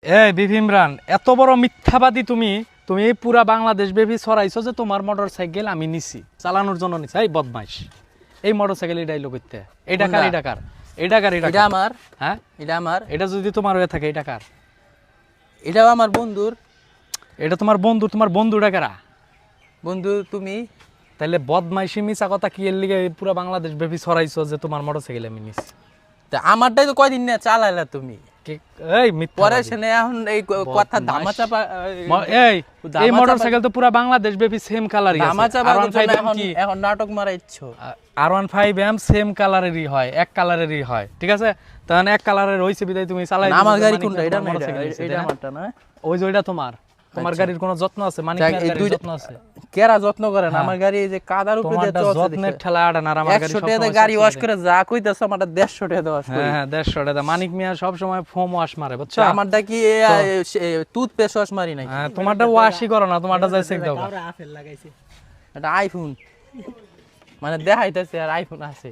এই বিভি ইমরান, এত বড় মিথ্যাবাদী তুমি। তুমি পুরা বাংলাদেশ ব্যাপী ছড়াইছো যে তোমার মোটরসাইকেল আমি নিছি, চালানোর জন্য নিছি। এই বদমাইশ, এই মোটরসাইকেল এই ডাইলগ করতে এই ডাকার এই ডাকার এই ডাকার এই এটা ডাকার আমার, হ্যাঁ এটা আমার, এটা যদি তোমার হয়ে থাকে এই ডাকার, এটাও আমার বন্ধুর। এটা তোমার বন্ধু, তোমার বন্ধু ডাকারা। বন্ধু তুমি তাইলে বদমাইশি মিছা কথা কি এর লিগে পুরা বাংলাদেশ ব্যাপী ছড়াইছো যে তোমার মোটরসাইকেল আমি নিছি? তা আমারটাই তো কয়দিন না চালাইলা তুমি। এই পরে মিথ্যাবাদী। শুনে এখন এই কথা ধামাচাপা এই এই মোটরসাইকেল তো পুরা বাংলাদেশ ব্যাপী সেম কালারই আছে। ধামাচাপা কি এখন নাটক মারাইছ। R15M সেম কালারেরই হয়, এক কালারেরই হয়, ঠিক আছে? তাহলে এক কালারের হইছে বিদায় তুমি চালাই দিছো। আমার গাড়ি মানিক কোনটা? মিয়া এটা না, মোটরসাইকেল নিছে, এটা তাই না? আমারটা না। ওই যে ওইটা তোমার আচ্ছা। গাড়ির কোনো যত্ন আছে? মানিক যাক, মিয়ার এই গাড়ির দুইটা- যত্ন আছে? কেরা যত্ন করে না? হ্যাঁ। আমার গাড়ি এই যে কাদার উপরে দিয়ে তোমারটা চলছে যত্নের দেখে। ঠেলা আড়ান, আর আমার গাড়ি 100 টাকা দিয়ে সবসময় গাড়ি চলছে ওয়াশ দেখে। করে যা কইতাছ আমারটা 150 টাকা দেওয়া করি। হ্যাঁ হ্যাঁ, 150 টাকা। মানিক মিয়া সব সময় ফোম ওয়াশ মারে, বুঝছো? আমারটা কি টুথপেস্ট ওয়াশ মারি নাই? হ্যাঁ, তোমারটা ওয়াশই করো না, তোমারটা যাই চেক দাও। এটা আইফোন মানে দেখাইতেছে আর আইফোন আছে।